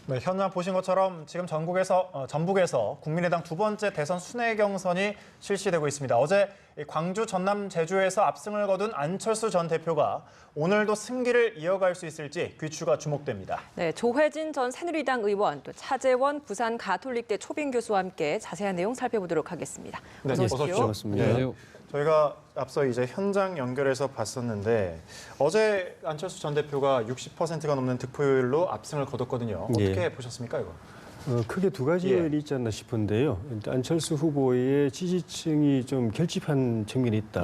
네, 현장 보신 것처럼 지금 전북에서 국민의당 두 번째 대선 순회 경선이 실시되고 있습니다. 어제 광주, 전남, 제주에서 압승을 거둔 안철수 전 대표가 오늘도 승기를 이어갈 수 있을지 귀추가 주목됩니다. 네, 조혜진 전 새누리당 의원, 또 차재원 부산 가톨릭대 초빙 교수와 함께 자세한 내용 살펴보도록 하겠습니다. 어서 오십시오. 어서 반갑습니다. 네. 저희가 앞서 이제 현장 연결해서 봤었는데 어제 안철수 전 대표가 60%가 넘는 득표율로 압승을 거뒀거든요. 어떻게 보셨습니까, 이거? 크게 두 가지 요인이 있지 않나 싶은데요. 일단 안철수 후보의 지지층이 좀 결집한 측면이 있다.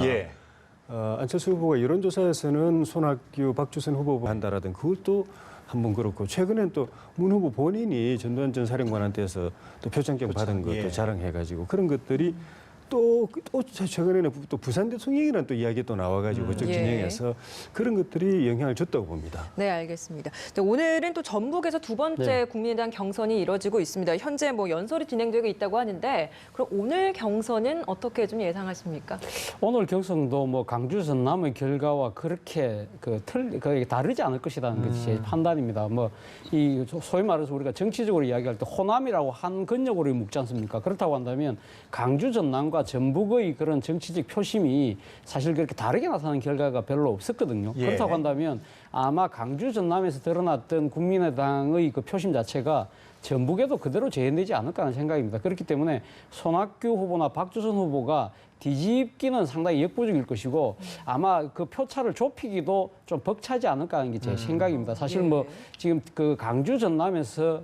안철수 후보가 여론조사에서는 손학규, 박주선 후보가 한다라든 그것도 한번 그렇고 최근엔 또 문 후보 본인이 전두환 전 사령관한테서 또 표창장 받은 것도 자랑해가지고 그런 것들이 또 최근에는 또 부산 대통령이라는 또 이야기 또 나와가지고 그쪽 진영에서 그런 것들이 영향을 줬다고 봅니다. 네, 알겠습니다. 오늘은 또 전북에서 두 번째 국민의당 경선이 이뤄지고 있습니다. 현재 연설이 진행되고 있다고 하는데 그럼 오늘 경선은 어떻게 좀 예상하십니까? 오늘 경선도 강주 전남의 결과와 그렇게 다르지 않을 것이라는 것이 제 판단입니다. 이 소위 말해서 우리가 정치적으로 이야기할 때 호남이라고 한 근역으로 묶지 않습니까? 그렇다고 한다면 강주 전남과 전북의 그런 정치적 표심이 사실 그렇게 다르게 나타나는 결과가 별로 없었거든요. 그렇다고 한다면 아마 강주 전남에서 드러났던 국민의당의 그 표심 자체가 전북에도 그대로 재현되지 않을까 하는 생각입니다. 그렇기 때문에 손학규 후보나 박주선 후보가 뒤집기는 상당히 역부족일 것이고 아마 그 표차를 좁히기도 좀 벅차지 않을까 하는 게 제 생각입니다. 사실 지금 그 강주 전남에서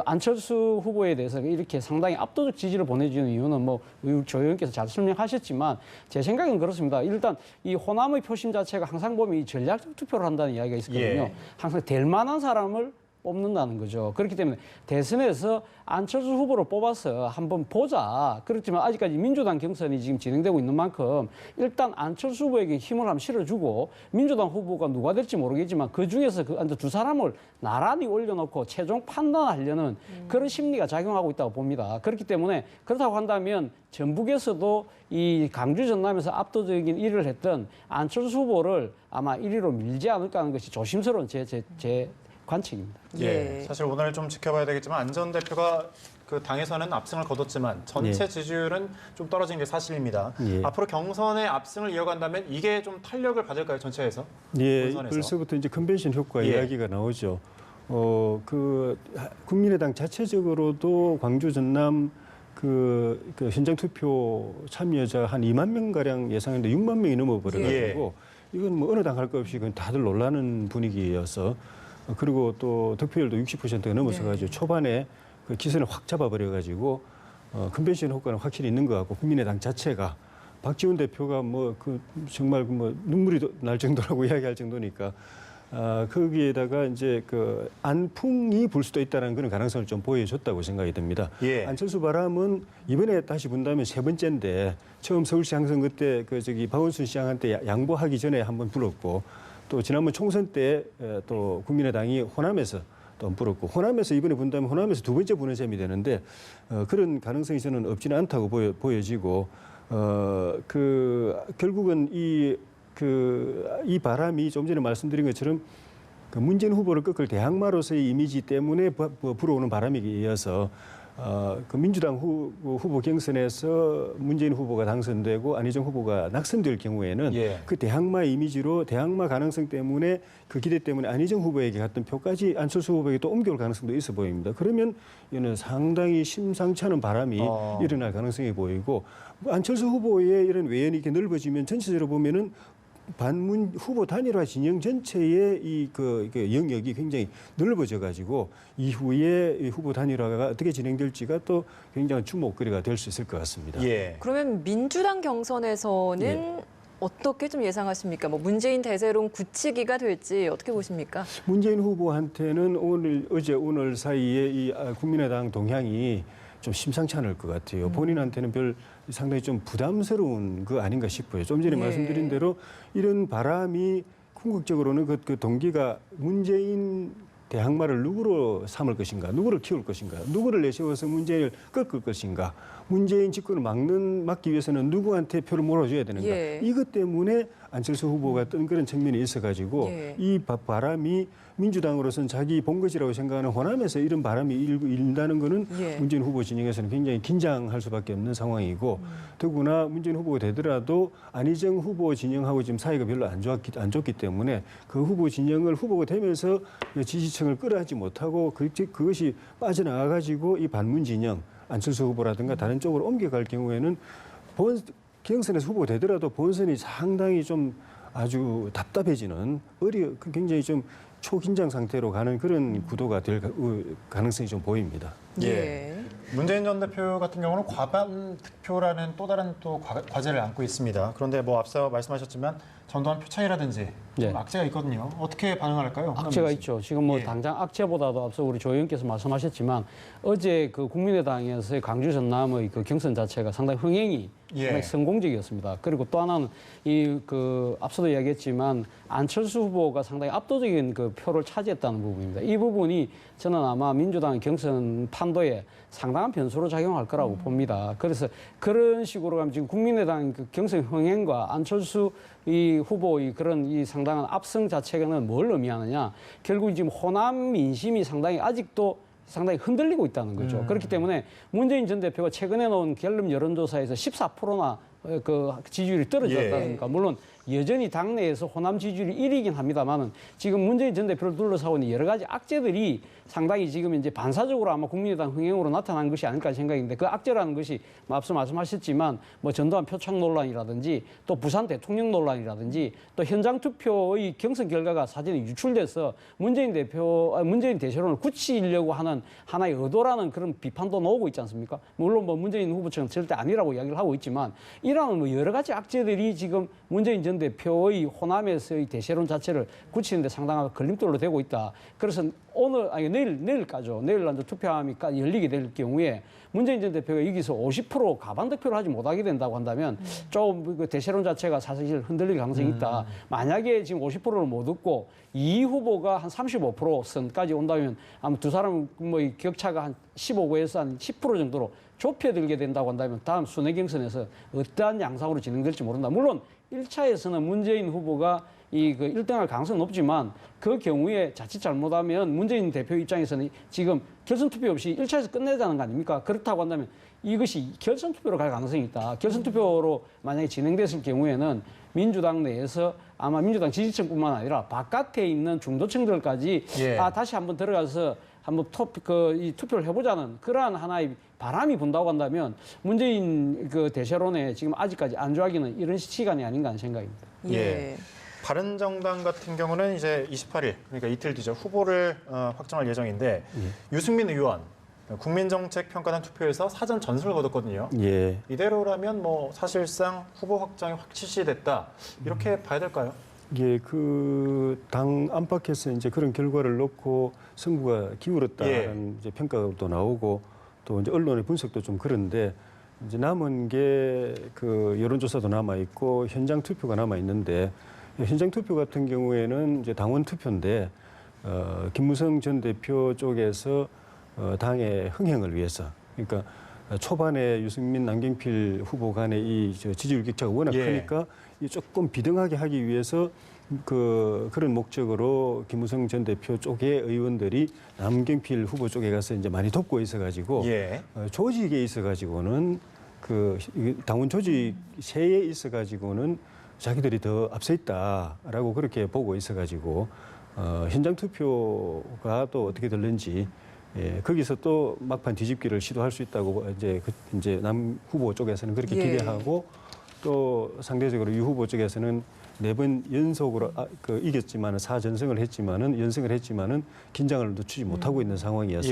안철수 후보에 대해서 이렇게 상당히 압도적 지지를 보내주는 이유는 조 의원께서 잘 설명하셨지만 제 생각은 그렇습니다. 일단 이 호남의 표심 자체가 항상 보면 이 전략적 투표를 한다는 이야기가 있었거든요. 항상 될 만한 사람을 뽑는다는 거죠. 그렇기 때문에 대선에서 안철수 후보를 뽑아서 한번 보자. 그렇지만 아직까지 민주당 경선이 지금 진행되고 있는 만큼 일단 안철수 후보에게 힘을 한번 실어주고 민주당 후보가 누가 될지 모르겠지만 그중에서 두 사람을 나란히 올려놓고 최종 판단하려는 그런 심리가 작용하고 있다고 봅니다. 그렇기 때문에 그렇다고 한다면 전북에서도 이 강주 전남에서 압도적인 1위를 했던 안철수 후보를 아마 1위로 밀지 않을까 하는 것이 조심스러운 제 관측입니다. 사실 오늘 좀 지켜봐야 되겠지만 안 전 대표가 그 당에서는 압승을 거뒀지만 전체 지지율은 좀 떨어진 게 사실입니다. 앞으로 경선의 압승을 이어간다면 이게 좀 탄력을 받을까요, 전체에서? 벌써부터 이제 컨벤션 효과 이야기가 나오죠. 국민의당 자체적으로도 광주 전남 그 현장 투표 참여자 한 2만 명 가량 예상했는데 6만 명이 넘어버려가지고 이건 어느 당 할 것 없이 다들 놀라는 분위기여서. 그리고 또 득표율도 60%가 넘어서가지고 초반에 그 기선을 확 잡아버려가지고 컨벤션 효과는 확실히 있는 것 같고 국민의당 자체가 박지원 대표가 정말 눈물이 날 정도라고 이야기할 정도니까 거기에다가 이제 그 안풍이 불 수도 있다는 그런 가능성을 좀 보여줬다고 생각이 듭니다. 안철수 바람은 이번에 다시 본다면 세 번째인데 처음 서울시장 선거 때 박원순 시장한테 양보하기 전에 한번 불었고. 또 지난번 총선 때 또 국민의당이 호남에서 또 불었고 호남에서 이번에 본다면 호남에서 두 번째 부는 셈이 되는데 그런 가능성이 저는 없지는 않다고 보여지고 결국은 이 바람이 좀 전에 말씀드린 것처럼 그 문재인 후보를 꺾을 대항마로서의 이미지 때문에 불어오는 바람에 이어서 그 민주당 후보 경선에서 문재인 후보가 당선되고 안희정 후보가 낙선될 경우에는 그 대항마 이미지로 대항마 가능성 때문에 그 기대 때문에 안희정 후보에게 갔던 표까지 안철수 후보에게 또 옮겨올 가능성도 있어 보입니다. 그러면 이는 상당히 심상치 않은 바람이 일어날 가능성이 보이고 안철수 후보의 이런 외연이 이렇게 넓어지면 전체적으로 보면은 반문 후보 단일화 진영 전체의 그 영역이 굉장히 넓어져 가지고 이후에 이 후보 단일화가 어떻게 진행될지가 또 굉장한 주목거리가 될 수 있을 것 같습니다. 그러면 민주당 경선에서는 어떻게 좀 예상하십니까? 문재인 대세론 굳히기가 될지 어떻게 보십니까? 문재인 후보한테는 어제 오늘 사이에 이 국민의당 동향이 좀 심상치 않을 것 같아요. 본인한테는 상당히 좀 부담스러운 거 아닌가 싶어요. 좀 전에 말씀드린 대로 이런 바람이 궁극적으로는 그 동기가 문재인 대항마를 누구로 삼을 것인가, 누구를 키울 것인가, 누구를 내세워서 문재인을 꺾을 것인가, 문재인 집권을 막기 위해서는 누구한테 표를 몰아줘야 되는가. 이것 때문에 안철수 후보가 뜬 그런 측면이 있어가지고 이 바람이 민주당으로서는 자기 본거지라고 생각하는 호남에서 이런 바람이 일다는 거는 예. 문재인 후보 진영에서는 굉장히 긴장할 수밖에 없는 상황이고 더구나 문재인 후보가 되더라도 안희정 후보 진영하고 지금 사이가 별로 안 좋기 때문에 그 후보 진영을 후보가 되면서 지지층을 끌어안지 못하고 그것이 빠져나가가지고 이 반문 진영 안철수 후보라든가 다른 쪽으로 옮겨갈 경우에는 경선에서 후보가 되더라도 본선이 상당히 좀 아주 답답해지는 굉장히 좀 초긴장 상태로 가는 그런 구도가 될 가능성이 좀 보입니다. 예. 문재인 전 대표 같은 경우는 과반 득표라는 또 다른 또 과제를 안고 있습니다. 그런데 뭐 앞서 말씀하셨지만 전두환 표 차이라든지 좀 예. 악재가 있거든요. 어떻게 반응할까요? 악재가 있죠. 지금 뭐 예. 당장 악재보다도 앞서 우리 조 의원께서 말씀하셨지만 어제 그 국민의당에서의 광주 전남의 그 경선 자체가 상당히 흥행이 예. 상당히 성공적이었습니다. 그리고 또 하나는 이 그 앞서도 이야기했지만 안철수 후보가 상당히 압도적인 그 표를 차지했다는 부분입니다. 이 부분이 저는 아마 민주당의 경선 판도에 상당한 변수로 작용할 거라고 봅니다. 그래서 그런 식으로 가면 지금 국민의당 그 경선 흥행과 안철수 이 후보의 그런 이 상당한 압승 자체는 뭘 의미하느냐? 결국 지금 호남 민심이 상당히 아직도 상당히 흔들리고 있다는 거죠. 그렇기 때문에 문재인 전 대표가 최근에 놓은 갤럽 여론조사에서 14%나 그 지지율이 떨어졌지 않습니까? 물론 여전히 당내에서 호남 지지율이 1위긴 합니다만은 지금 문재인 전 대표를 둘러싸고 있는 여러 가지 악재들이 상당히 지금 이제 반사적으로 아마 국민의당 흥행으로 나타난 것이 아닐까 생각인데 그 악재라는 것이 앞서 말씀하셨지만 뭐 전두환 표창 논란이라든지 또 부산 대통령 논란이라든지 또 현장 투표의 경선 결과가 사전에 유출돼서 문재인 대세론을 굳히려고 하는 하나의 의도라는 그런 비판도 나오고 있지 않습니까? 물론 뭐 문재인 후보 측은 절대 아니라고 이야기를 하고 있지만 이러한 뭐 여러 가지 악재들이 지금 문재인 전 대표의 호남에서의 대세론 자체를 굳히는데 상당한 걸림돌로 되고 있다. 그래서 내일까죠. 내일 날 투표함이 열리게 될 경우에 문재인 전 대표가 여기서 50% 가반 득표를 하지 못하게 된다고 한다면 좀 그 대세론 자체가 사실 흔들릴 가능성이 있다. 만약에 지금 50%를 못 얻고 이 후보가 한 35% 선까지 온다면 아마 두 사람 뭐 격차가 한 15에서 한 10% 정도로 좁혀들게 된다고 한다면 다음 순회 경선에서 어떠한 양상으로 진행될지 모른다. 물론 1차에서는 문재인 후보가 그 1등할 가능성은 높지만 그 경우에 자칫 잘못하면 문재인 대표 입장에서는 지금 결선 투표 없이 1차에서 끝내자는 거 아닙니까? 그렇다고 한다면 이것이 결선 투표로 갈 가능성이 있다. 결선 투표로 만약에 진행됐을 경우에는 민주당 내에서 아마 민주당 지지층뿐만 아니라 바깥에 있는 중도층들까지 다시 한번 들어가서 한번 이 투표를 해보자는 그러한 하나의 바람이 분다고 한다면 문재인 그 대세론에 지금 아직까지 안주하기는 이런 시간이 아닌가 하는 생각입니다. 예. 바른정당 같은 경우는 이제 28일, 그러니까 이틀 뒤죠. 후보를 확정할 예정인데 유승민 의원 국민정책평가단 투표에서 사전 전승을 거뒀거든요. 예. 이대로라면 뭐 사실상 후보 확정이 확실시됐다 이렇게 봐야 될까요? 예, 그 당 안팎에서 이제 그런 결과를 놓고 승부가 기울었다는 이제 평가도 나오고 또 이제 언론의 분석도 좀 그런데 이제 남은 게 그 여론조사도 남아 있고 현장 투표가 남아 있는데 현장 투표 같은 경우에는 이제 당원 투표인데 김무성 전 대표 쪽에서 당의 흥행을 위해서 그러니까 초반에 유승민, 남경필 후보 간의 이 지지율 격차가 워낙 크니까 조금 비등하게 하기 위해서 그런 목적으로 김무성 전 대표 쪽의 의원들이 남경필 후보 쪽에 가서 이제 많이 돕고 있어가지고 조직에 있어가지고는 그 당원 조직 세에 있어가지고는 자기들이 더 앞서 있다라고 그렇게 보고 있어가지고 현장 투표가 또 어떻게 될는지. 거기서 또 막판 뒤집기를 시도할 수 있다고 이제 남 후보 쪽에서는 그렇게 기대하고 또 상대적으로 유 후보 쪽에서는 4번 연속으로 이겼지만은 4전승을 했지만은 연승을 했지만은 긴장을 늦추지 못하고 있는 상황이어서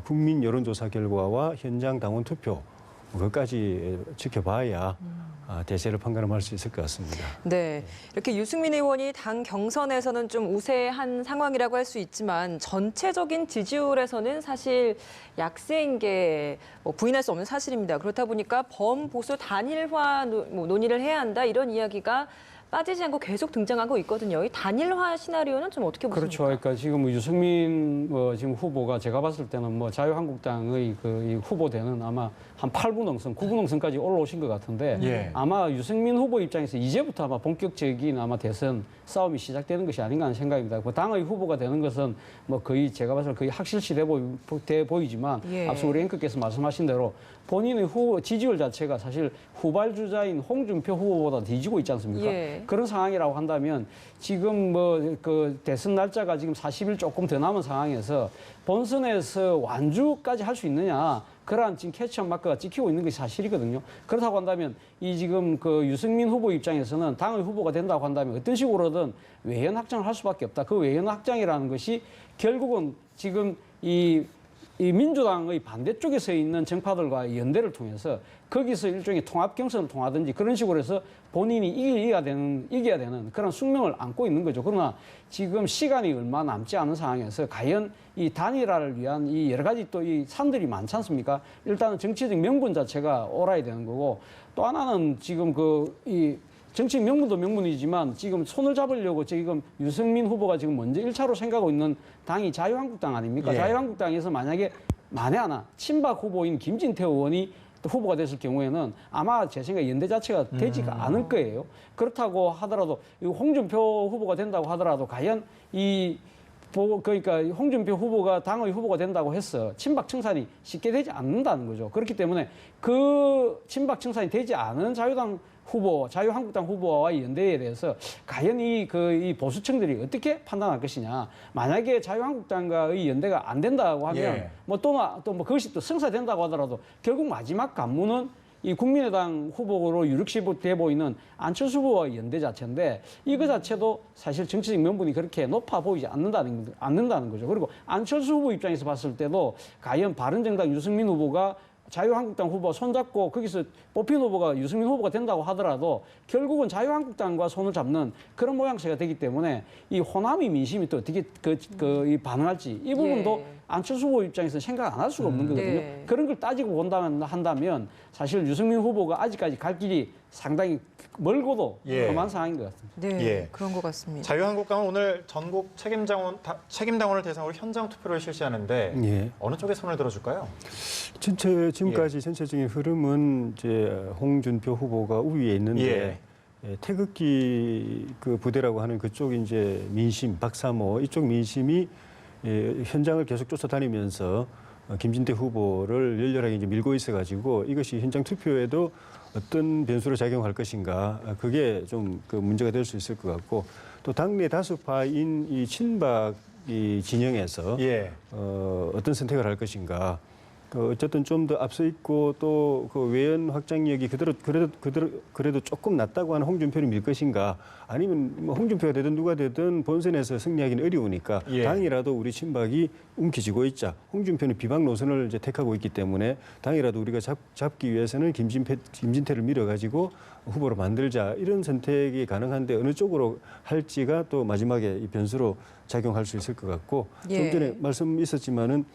국민 여론조사 결과와 현장 당원 투표 그것까지 지켜봐야 대세를 판가름할 수 있을 것 같습니다. 네, 이렇게 유승민 의원이 당 경선에서는 좀 우세한 상황이라고 할 수 있지만 전체적인 지지율에서는 사실 약세인 게 뭐 부인할 수 없는 사실입니다. 그렇다 보니까 범보수 단일화 논의를 해야 한다 이런 이야기가 빠지지 않고 계속 등장하고 있거든요. 이 단일화 시나리오는 좀 어떻게 보십니까? 그렇죠. 그러니까 지금 유승민 지금 후보가 제가 봤을 때는 뭐 자유한국당의 이 후보대는 아마 한 8분 응선, 9분 응선까지 올라오신 것 같은데 예. 아마 유승민 후보 입장에서 이제부터 아마 본격적인 아마 대선 싸움이 시작되는 것이 아닌가 하는 생각입니다. 그 당의 후보가 되는 것은 뭐 거의 제가 봤을 때 거의 확실시 돼 보이지만 예. 앞서 우리 앵커께서 말씀하신 대로 본인의 지지율 자체가 사실 후발주자인 홍준표 후보보다 뒤지고 있지 않습니까? 예. 그런 상황이라고 한다면 지금 뭐 그 대선 날짜가 지금 40일 조금 더 남은 상황에서 본선에서 완주까지 할 수 있느냐? 그러한 지금 캐치업 마크가 찍히고 있는 것이 사실이거든요. 그렇다고 한다면 이 지금 그 유승민 후보 입장에서는 당의 후보가 된다고 한다면 어떤 식으로든 외연 확장을 할 수밖에 없다. 그 외연 확장이라는 것이 결국은 지금 이 민주당의 반대쪽에 서 있는 정파들과 연대를 통해서 거기서 일종의 통합 경선을 통하든지 그런 식으로 해서 본인이 이겨야 되는 그런 숙명을 안고 있는 거죠. 그러나 지금 시간이 얼마 남지 않은 상황에서 과연 이 단일화를 위한 이 여러 가지 또 이 산들이 많지 않습니까? 일단은 정치적 명분 자체가 옳아야 되는 거고 또 하나는 지금 이 정치 명분도 명분이지만 지금 손을 잡으려고 지금 유승민 후보가 지금 먼저 1차로 생각하고 있는 당이 자유한국당 아닙니까? 예. 자유한국당에서 만약에 만에 하나 친박 후보인 김진태 의원이 또 후보가 됐을 경우에는 아마 제 생각에 연대 자체가 되지가 않을 거예요. 그렇다고 하더라도 이 홍준표 후보가 된다고 하더라도 과연 그러니까 홍준표 후보가 당의 후보가 된다고 해서 친박 청산이 쉽게 되지 않는다는 거죠. 그렇기 때문에 그 친박 청산이 되지 않은 자유한국당 후보와의 연대에 대해서 과연 이 보수층들이 어떻게 판단할 것이냐. 만약에 자유한국당과의 연대가 안 된다고 하면 예. 또 그것이 또 성사된다고 하더라도 결국 마지막 관문은 이 국민의당 후보로 유력시돼 보이는 안철수 후보와의 연대 자체인데 이거 자체도 사실 정치적 명분이 그렇게 높아 보이지 않는다는 거죠. 그리고 안철수 후보 입장에서 봤을 때도 과연 바른정당 유승민 후보가 자유한국당 후보와 손잡고 거기서 뽑힌 후보가 유승민 후보가 된다고 하더라도 결국은 자유한국당과 손을 잡는 그런 모양새가 되기 때문에 이 호남의 민심이 또 어떻게 이 반응할지 이 부분도 예. 안철수 후보 입장에서는 생각 안 할 수가 없는 거거든요. 네. 그런 걸 따지고 한다면 사실 유승민 후보가 아직까지 갈 길이 상당히 멀고도 예. 험한 상황인 것 같습니다. 네, 예. 그런 것 같습니다. 자유한국당은 오늘 전국 책임당원을 대상으로 현장 투표를 실시하는데 예. 어느 쪽에 손을 들어줄까요? 지금까지 전체적인 흐름은 이제 홍준표 후보가 우위에 있는데 태극기 그 부대라고 하는 그쪽 이제 민심 박사모 이쪽 민심이 현장을 계속 쫓아다니면서 김진태 후보를 열렬하게 이제 밀고 있어가지고 이것이 현장 투표에도 어떤 변수로 작용할 것인가 그게 좀 그 문제가 될 수 있을 것 같고 또 당내 다수파인 이 친박 이 진영에서 어떤 선택을 할 것인가. 어쨌든 좀 더 앞서 있고 또 그 외연 확장력이 그래도 조금 낮다고 하는 홍준표를 밀 것인가 아니면 뭐 홍준표가 되든 누가 되든 본선에서 승리하기는 어려우니까 당이라도 우리 친박이 움켜쥐고 있자. 홍준표는 비박 노선을 이제 택하고 있기 때문에 당이라도 우리가 잡기 위해서는 김진태를 밀어가지고 후보로 만들자 이런 선택이 가능한데 어느 쪽으로 할지가 또 마지막에 이 변수로 작용할 수 있을 것 같고 좀 전에 말씀 있었지만은.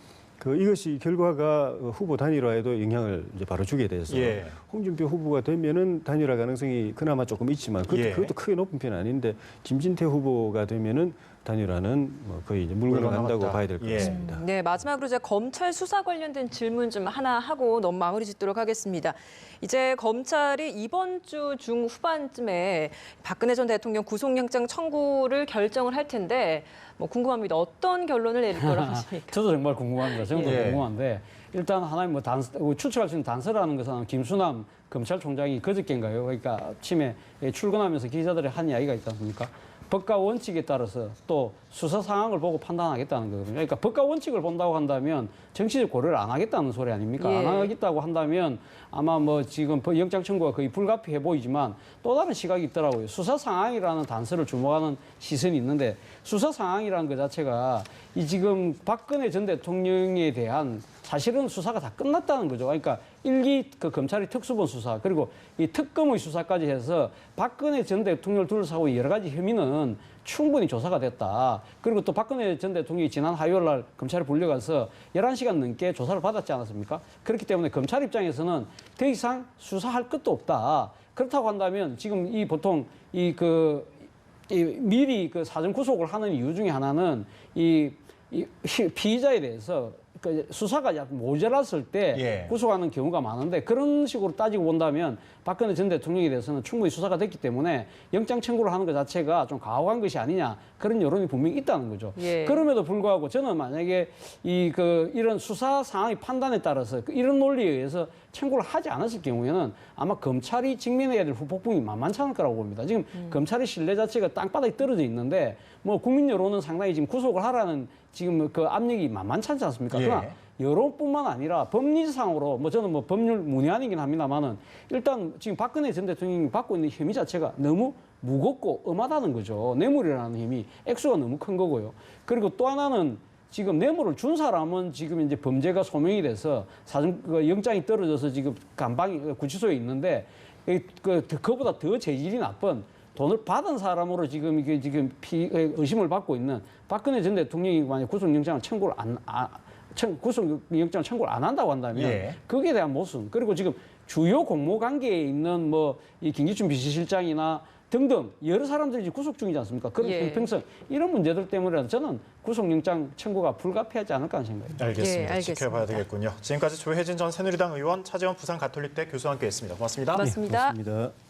이것이 결과가 후보 단일화에도 영향을 이제 바로 주게 돼서 홍준표 후보가 되면은 단일화 가능성이 그나마 조금 있지만 그것도 크게 높은 편은 아닌데 김진태 후보가 되면은 단일화는 뭐 거의 이제 물 건너간다고 봐야 될 것 같습니다. 네, 마지막으로 이제 검찰 수사 관련된 질문 좀 하나 하고 너무 마무리 짓도록 하겠습니다. 이제 검찰이 이번 주 중후반쯤에 박근혜 전 대통령 구속영장 청구를 결정을 할 텐데 뭐 궁금합니다. 어떤 결론을 내릴 거라 하십니까? 저도 정말 궁금합니다. 저도 궁금한데 일단 하나의 추측할 수 있는 단서라는 것은 김수남 검찰총장이 그저께인가요? 그러니까 아침에 출근하면서 기자들이 한 이야기가 있지 않습니까? 법과 원칙에 따라서 또 수사 상황을 보고 판단하겠다는 거거든요. 그러니까 법과 원칙을 본다고 한다면 정치적 고려를 안 하겠다는 소리 아닙니까? 안 하겠다고 한다면 아마 뭐 지금 영장 청구가 거의 불가피해 보이지만 또 다른 시각이 있더라고요. 수사 상황이라는 단서를 주목하는 시선이 있는데 수사 상황이라는 것 자체가 이 지금 박근혜 전 대통령에 대한 사실은 수사가 다 끝났다는 거죠. 그러니까 일기 검찰의 특수본 수사 그리고 이 특검의 수사까지 해서 박근혜 전 대통령을 둘러싸고 여러 가지 혐의는 충분히 조사가 됐다. 그리고 또 박근혜 전 대통령이 지난 화요일 날 검찰에 불려가서 11시간 넘게 조사를 받았지 않았습니까? 그렇기 때문에 검찰 입장에서는 더 이상 수사할 것도 없다. 그렇다고 한다면 지금 이 보통 이 미리 그 사전 구속을 하는 이유 중에 하나는 이 피의자에 대해서 그 수사가 약간 모자랐을 때 예. 구속하는 경우가 많은데 그런 식으로 따지고 본다면 박근혜 전 대통령에 대해서는 충분히 수사가 됐기 때문에 영장 청구를 하는 것 자체가 좀 가혹한 것이 아니냐 그런 여론이 분명히 있다는 거죠. 예. 그럼에도 불구하고 저는 만약에 이런 수사 상황의 판단에 따라서 이런 논리에 의해서 청구를 하지 않았을 경우에는 아마 검찰이 직면해야 될 후폭풍이 만만치 않을 거라고 봅니다. 지금 검찰의 신뢰 자체가 땅바닥에 떨어져 있는데 뭐 국민 여론은 상당히 지금 구속을 하라는 지금 그 압력이 만만치 않지 않습니까? 예. 그러나 여론뿐만 아니라 법리상으로 뭐 저는 뭐 법률 문외한이긴 합니다만은 일단 지금 박근혜 전 대통령이 받고 있는 혐의 자체가 너무 무겁고 엄하다는 거죠. 뇌물이라는 혐의 액수가 너무 큰 거고요. 그리고 또 하나는 지금 뇌물을 준 사람은 지금 이제 범죄가 소명이 돼서 사전 영장이 떨어져서 지금 구치소에 있는데 그보다 더 재질이 나쁜 돈을 받은 사람으로 지금 이게 지금 의심을 받고 있는 박근혜 전 대통령이 만약 구속영장을 구속영장 청구를 안 한다고 한다면 예. 거기에 대한 모순 그리고 지금 주요 공모 관계에 있는 뭐 이 김기춘 비서실장이나 등등 여러 사람들이 지금 구속 중이지 않습니까? 그런 예. 형평성 이런 문제들 때문에 저는 구속영장 청구가 불가피하지 않을까 하는 생각입니다. 알겠습니다. 예, 알겠습니다. 지켜봐야 되겠군요. 지금까지 조혜진 전 새누리당 의원, 차재원 부산가톨릭대 교수와 함께했습니다. 고맙습니다. 고맙습니다. 고맙습니다.